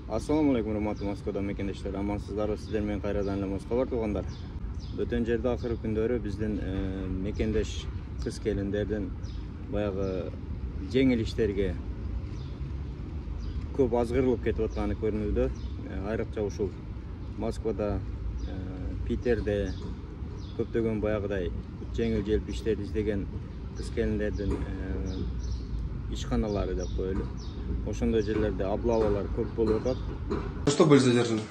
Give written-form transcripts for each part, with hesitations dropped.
Assalamu alaikum урматтуу Москвадан мекендештер, амансыздарбы? Сиздер менен кайрадан эле Москва бар туугандар. Өтөн жерде акыркы күндөрү биздин мекендеш кыз келиндердин баягы жеңил иштерге көп азгырылып кетип атканы көрүнүүдө. Айрыкча ушул Москвада, Питерде көптөгөн баягыдай жеңил желп иштерди издеген кыз келиндердин ишканалары деп коелу. Ошондой жерлерде облавалар көп болуп атат. Что были задержаны?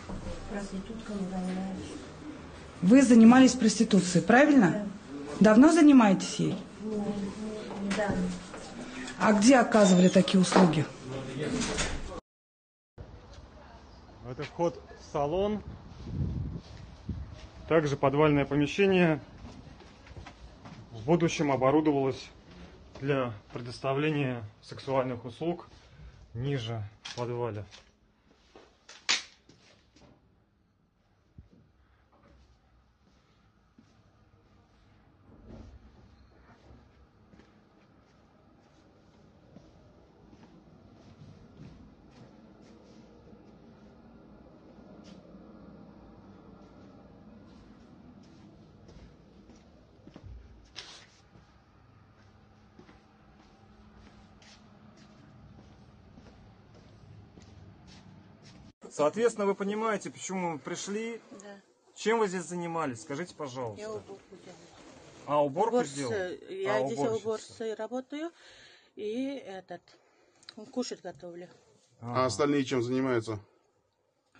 Проститутками занимаюсь. Вы занимались проституцией, правильно? Давно занимаетесь ей? Да. А где оказывали такие услуги? Это вход в салон. Также подвальное помещение в будущем оборудовалось для предоставления сексуальных услуг ниже в подвале. Соответственно, вы понимаете, почему мы пришли. Да. Чем вы здесь занимались? Скажите, пожалуйста. Я уборку делаю. А, уборку сделал? Я здесь уборщицей работаю и кушать готовлю. А остальные чем занимаются?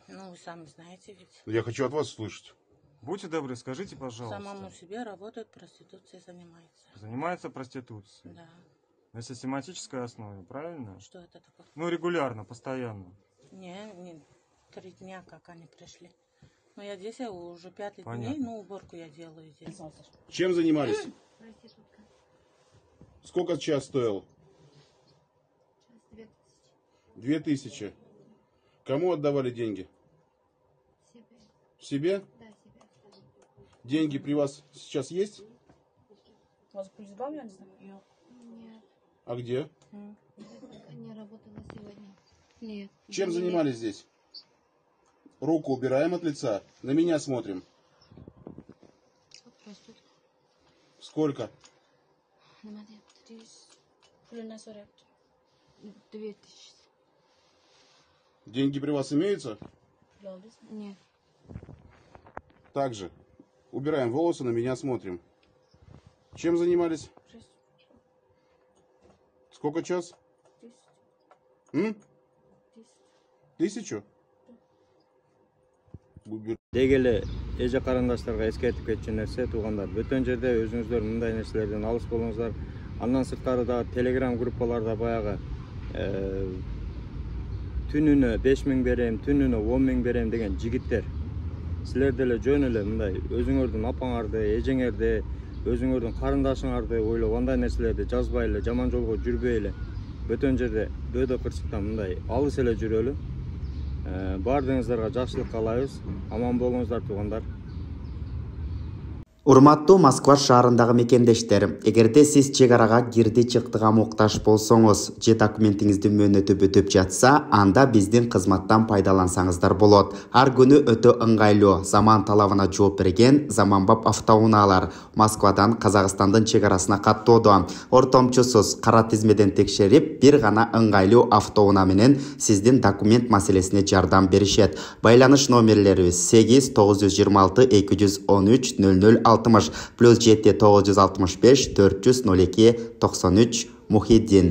Ну, вы сами знаете ведь. Я хочу от вас услышать. Будьте добры, скажите, пожалуйста. Самому себе работает, проституцией занимается. Занимается проституцией? Да. На систематической основе, правильно? Что это такое? Ну, регулярно, постоянно. Не 3 дня, как они пришли. Но я здесь уже 5-й Понятно. день, но уборку я делаю здесь. Чем занимались? Проститутка. Сколько час стоил? Час 2000. Кому отдавали деньги? Себе. Себе? Да, себе. Деньги при вас сейчас есть? У вас пульс добавлен? Нет. Нет, А где? не работала сегодня. Нет. Чем занимались здесь? Руку убираем от лица. На меня смотрим. Проститутка. Сколько? 2000. Деньги при вас имеются? Нет. Также. Убираем волосы, на меня смотрим. Чем занимались? Сколько час? 1000? Дегеле эже карандаштарга эскертип кетчү нерсе туугандар. Өтөн жерде өзүңүздөр мындай нерселерден алыс болуңуздар. Андан сырткары да Telegram группаларда баягы түнүнө 5000 берем, түнүнө 10.000 берем деген жигиттер. Силер деле жөн эле мындай өзүңөрдүн апаңарды, эжеңерди, өзүңөрдүн карындашыңарды ойлоп андай нерселерди жазбай эле, жаман жолго жүрбөй эле. Өтөн жерде дөдө кырсыктан мындай алыс эле жүрөлү. Бардыгыңыздарга жакшылык каалайбыз. Аман болуңуздар туугандар. Урматтуу Москва шаарындагы мекендештер, эгерде сиз чек арага кирди чыктыга муктаж болсоңуз, же документиңиздин мөөнөтү бүтүп жатса, анда биздин кызматтан пайдалансаңыздар болот. Ар күнү өтө ыңгайлуу, заман талабына жооп берген заманбап автоунаалар Москвадан Казакстандын чек арасына каттоодо. Ортомчусуз кара тизмеден текшерип, бир гана ыңгайлуу автоунаа менен сиздин документ маселесине жардам беришет. Байланыш номерлерибиз 8 926 213 00 +7 965 402 93 Мухиддин.